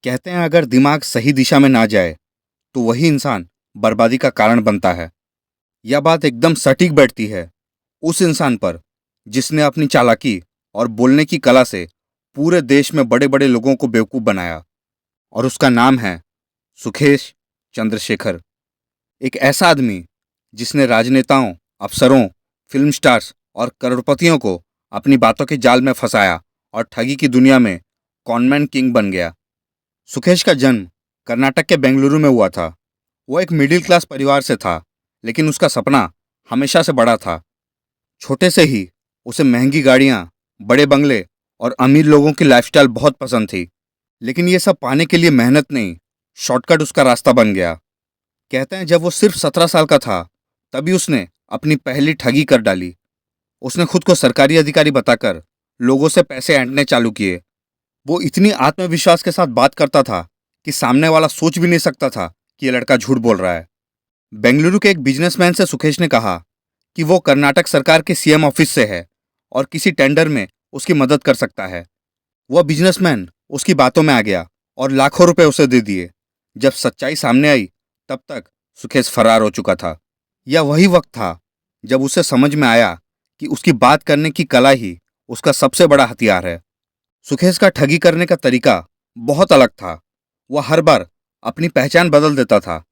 कहते हैं अगर दिमाग सही दिशा में ना जाए तो वही इंसान बर्बादी का कारण बनता है। यह बात एकदम सटीक बैठती है उस इंसान पर जिसने अपनी चालाकी और बोलने की कला से पूरे देश में बड़े बड़े लोगों को बेवकूफ़ बनाया। और उसका नाम है सुखेश चंद्रशेखर। एक ऐसा आदमी जिसने राजनेताओं, अफसरों, फिल्म स्टार्स और करोड़पतियों को अपनी बातों के जाल में फंसाया और ठगी की दुनिया में कॉनमैन किंग बन गया। सुखेश का जन्म कर्नाटक के बेंगलुरु में हुआ था। वो एक मिडिल क्लास परिवार से था, लेकिन उसका सपना हमेशा से बड़ा था। छोटे से ही उसे महंगी गाड़ियाँ, बड़े बंगले और अमीर लोगों की लाइफस्टाइल बहुत पसंद थी। लेकिन ये सब पाने के लिए मेहनत नहीं, शॉर्टकट उसका रास्ता बन गया। कहते हैं जब वो सिर्फ 17 साल का था, तभी उसने अपनी पहली ठगी कर डाली। उसने खुद को सरकारी अधिकारी बताकर लोगों से पैसे ऐंठने चालू किए। वो इतनी आत्मविश्वास के साथ बात करता था कि सामने वाला सोच भी नहीं सकता था कि ये लड़का झूठ बोल रहा है। बेंगलुरु के एक बिजनेसमैन से सुखेश ने कहा कि वो कर्नाटक सरकार के सीएम ऑफिस से है और किसी टेंडर में उसकी मदद कर सकता है। वह बिजनेसमैन उसकी बातों में आ गया और लाखों रुपए उसे दे दिए। जब सच्चाई सामने आई, तब तक सुखेश फरार हो चुका था। यह वही वक्त था जब उसे समझ में आया कि उसकी बात करने की कला ही उसका सबसे बड़ा हथियार है। सुखेश का ठगी करने का तरीका बहुत अलग था। वह हर बार अपनी पहचान बदल देता था।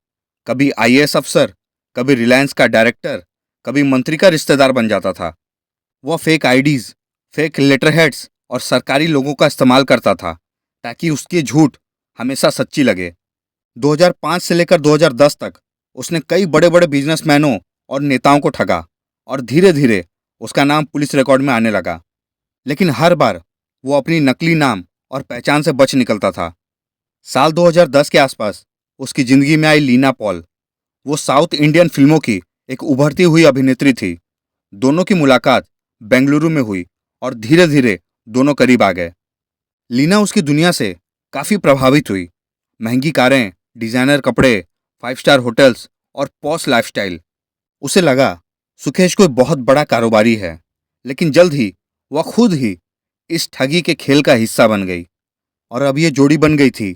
कभी आईएएस अफसर, कभी रिलायंस का डायरेक्टर, कभी मंत्री का रिश्तेदार बन जाता था। वह फेक आईडीज, फेक लेटरहेड्स और सरकारी लोगों का इस्तेमाल करता था ताकि उसकी झूठ हमेशा सच्ची लगे। 2005 से लेकर 2010 तक उसने कई बड़े बड़े बिजनेसमैनों और नेताओं को ठगा और धीरे धीरे उसका नाम पुलिस रिकॉर्ड में आने लगा। लेकिन हर बार वो अपनी नकली नाम और पहचान से बच निकलता था। साल 2010 के आसपास उसकी जिंदगी में आई लीना पॉल। वो साउथ इंडियन फिल्मों की एक उभरती हुई अभिनेत्री थी। दोनों की मुलाकात बेंगलुरु में हुई और धीरे धीरे दोनों करीब आ गए। लीना उसकी दुनिया से काफ़ी प्रभावित हुई। महंगी कारें, डिज़ाइनर कपड़े, 5 स्टार होटल्स और पॉश लाइफस्टाइल। उसे लगा सुखेश कोई बहुत बड़ा कारोबारी है। लेकिन जल्द ही वह खुद ही इस ठगी के खेल का हिस्सा बन गई और अब ये जोड़ी बन गई थी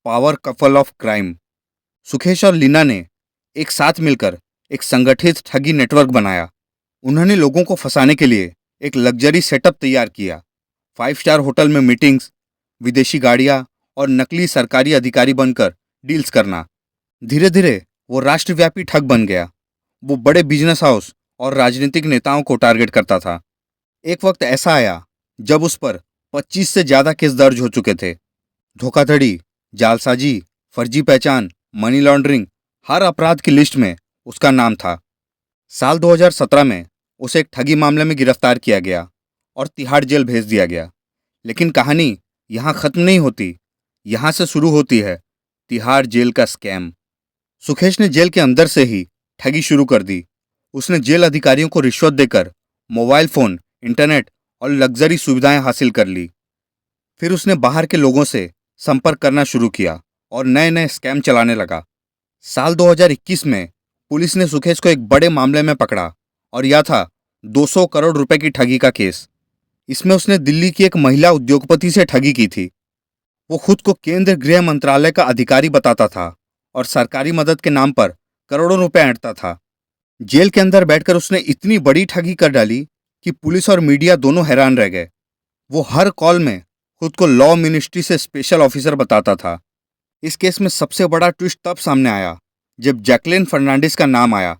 पावर कपल ऑफ क्राइम। सुखेश और लीना ने एक साथ मिलकर एक संगठित ठगी नेटवर्क बनाया। उन्होंने लोगों को फंसाने के लिए एक लग्जरी सेटअप तैयार किया। 5 स्टार होटल में मीटिंग्स, विदेशी गाड़ियाँ और नकली सरकारी अधिकारी बनकर डील्स करना। धीरे धीरे वो राष्ट्रव्यापी ठग बन गया। वो बड़े बिजनेस हाउस और राजनीतिक नेताओं को टारगेट करता था। एक वक्त ऐसा आया जब उस पर 25 से ज़्यादा केस दर्ज हो चुके थे। धोखाधड़ी, जालसाजी, फर्जी पहचान, मनी लॉन्ड्रिंग, हर अपराध की लिस्ट में उसका नाम था। साल 2017 में उसे एक ठगी मामले में गिरफ्तार किया गया और तिहाड़ जेल भेज दिया गया। लेकिन कहानी यहाँ खत्म नहीं होती। यहाँ से शुरू होती है तिहाड़ जेल का स्कैम। सुखेश ने जेल के अंदर से ही ठगी शुरू कर दी। उसने जेल अधिकारियों को रिश्वत देकर मोबाइल फ़ोन, इंटरनेट और लग्जरी सुविधाएं हासिल कर ली। फिर उसने बाहर के लोगों से संपर्क करना शुरू किया और नए नए स्कैम चलाने लगा। साल 2021 में पुलिस ने सुखेश को एक बड़े मामले में पकड़ा और यह था 200 करोड़ रुपए की ठगी का केस। इसमें उसने दिल्ली की एक महिला उद्योगपति से ठगी की थी। वो खुद को केंद्रीय गृह मंत्रालय का अधिकारी बताता था और सरकारी मदद के नाम पर करोड़ों रुपए ऐंठता था। जेल के अंदर बैठकर उसने इतनी बड़ी ठगी कर डाली कि पुलिस और मीडिया दोनों हैरान रह गए। वो हर कॉल में खुद को लॉ मिनिस्ट्री से स्पेशल ऑफिसर बताता था। इस केस में सबसे बड़ा ट्विस्ट तब सामने आया जब जैकलिन फर्नांडिस का नाम आया।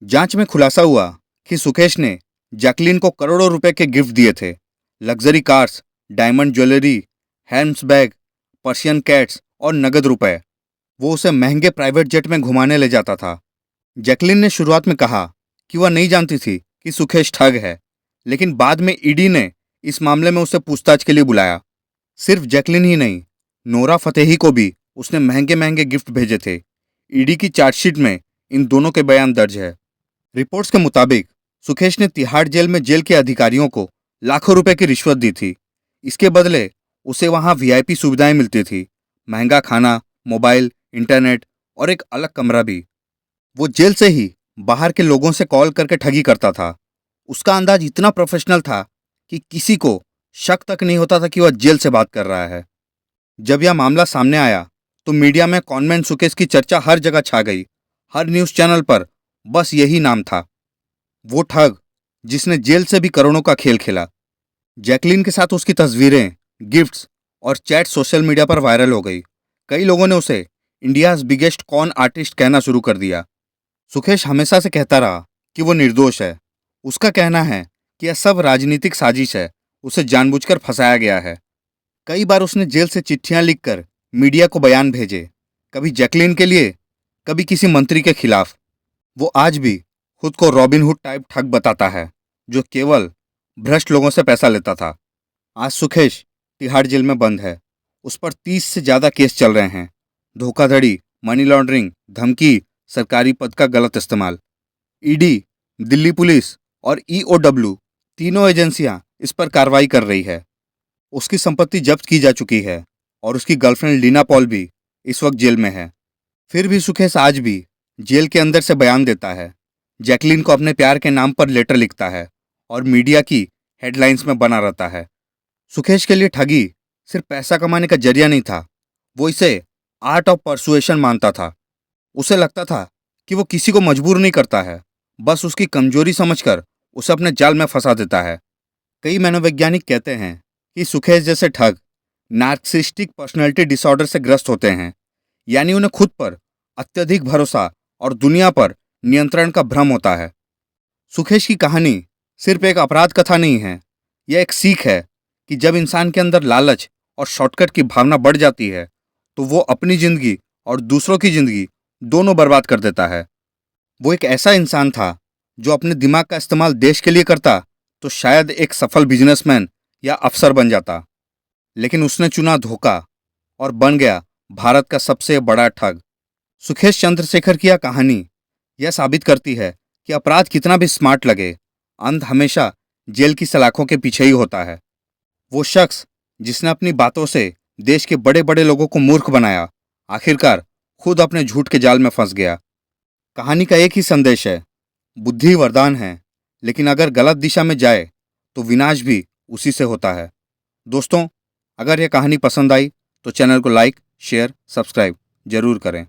जांच में खुलासा हुआ कि सुखेश ने जैकलिन को करोड़ों रुपए के गिफ्ट दिए थे। Luxury cars, diamond jewellery, handbags, Persian cats और नगद रुपए। वो उसे महंगे प्राइवेट जेट में घुमाने ले जाता था। जैकलिन ने शुरुआत में कहा कि वह नहीं जानती थी कि सुखेश ठग है, लेकिन बाद में ईडी ने इस मामले में उसे पूछताछ के लिए बुलाया। सिर्फ जैकलिन ही नहीं, नोरा फतेही को भी उसने महंगे महंगे गिफ्ट भेजे थे। ईडी की चार्जशीट में इन दोनों के बयान दर्ज है। रिपोर्ट्स के मुताबिक सुखेश ने तिहाड़ जेल में जेल के अधिकारियों को लाखों रुपए की रिश्वत दी थी। इसके बदले उसे वहां वीआईपी सुविधाएं मिलती थी, महंगा खाना, मोबाइल, इंटरनेट और एक अलग कमरा भी। वो जेल से ही बाहर के लोगों से कॉल करके ठगी करता था। उसका अंदाज इतना प्रोफेशनल था कि किसी को शक तक नहीं होता था कि वह जेल से बात कर रहा है। जब यह मामला सामने आया तो मीडिया में कॉनवेंट सुकेश की चर्चा हर जगह छा गई। हर न्यूज़ चैनल पर बस यही नाम था, वो ठग जिसने जेल से भी करोड़ों का खेल खेला। जैकलीन के साथ उसकी तस्वीरें, गिफ्ट्स और चैट सोशल मीडिया पर वायरल हो गई। कई लोगों ने उसे इंडियाज बिगेस्ट कॉन आर्टिस्ट कहना शुरू कर दिया। सुकेश हमेशा से कहता रहा कि वो निर्दोष है। उसका कहना है कि यह सब राजनीतिक साजिश है, उसे जानबूझकर फंसाया गया है। कई बार उसने जेल से चिट्ठियां लिखकर मीडिया को बयान भेजे, कभी जैकलीन के लिए, कभी किसी मंत्री के खिलाफ। वो आज भी खुद को रॉबिनहुड टाइप ठग बताता है, जो केवल भ्रष्ट लोगों से पैसा लेता था। आज सुकेश तिहाड़ जेल में बंद है। उस पर 30 से ज्यादा केस चल रहे हैं। धोखाधड़ी, मनी लॉन्ड्रिंग, धमकी, सरकारी पद का गलत इस्तेमाल। ईडी, दिल्ली पुलिस और ईओडब्ल्यू तीनों एजेंसियां इस पर कार्रवाई कर रही है। उसकी संपत्ति जब्त की जा चुकी है और उसकी गर्लफ्रेंड लीना पॉल भी इस वक्त जेल में है। फिर भी सुकेश आज भी जेल के अंदर से बयान देता है, जैकलीन को अपने प्यार के नाम पर लेटर लिखता है और मीडिया की हेडलाइंस में बना रहता है। सुकेश के लिए ठगी सिर्फ पैसा कमाने का जरिया नहीं था, वो इसे आर्ट ऑफ परसुएशन मानता था। उसे लगता था कि वो किसी को मजबूर नहीं करता है, बस उसकी कमजोरी समझकर उसे अपने जाल में फंसा देता है। कई मनोवैज्ञानिक कहते हैं कि सुकेश जैसे ठग नार्सिसिस्टिक पर्सनैलिटी डिसऑर्डर से ग्रस्त होते हैं, यानी उन्हें खुद पर अत्यधिक भरोसा और दुनिया पर नियंत्रण का भ्रम होता है। सुकेश की कहानी सिर्फ एक अपराध कथा नहीं है, यह एक सीख है कि जब इंसान के अंदर लालच और शॉर्टकट की भावना बढ़ जाती है तो वो अपनी जिंदगी और दूसरों की जिंदगी दोनों बर्बाद कर देता है। वो एक ऐसा इंसान था जो अपने दिमाग का इस्तेमाल देश के लिए करता तो शायद एक सफल बिजनेसमैन या अफसर बन जाता, लेकिन उसने चुना धोखा और बन गया भारत का सबसे बड़ा ठग। सुकेश चंद्रशेखर की यह कहानी यह साबित करती है कि अपराध कितना भी स्मार्ट लगे, अंत हमेशा जेल की सलाखों के पीछे ही होता है। वो शख्स जिसने अपनी बातों से देश के बड़े बड़े लोगों को मूर्ख बनाया, आखिरकार खुद अपने झूठ के जाल में फंस गया। कहानी का एक ही संदेश है, बुद्धि वरदान है, लेकिन अगर गलत दिशा में जाए तो विनाश भी उसी से होता है। दोस्तों, अगर यह कहानी पसंद आई तो चैनल को लाइक, शेयर, सब्सक्राइब जरूर करें।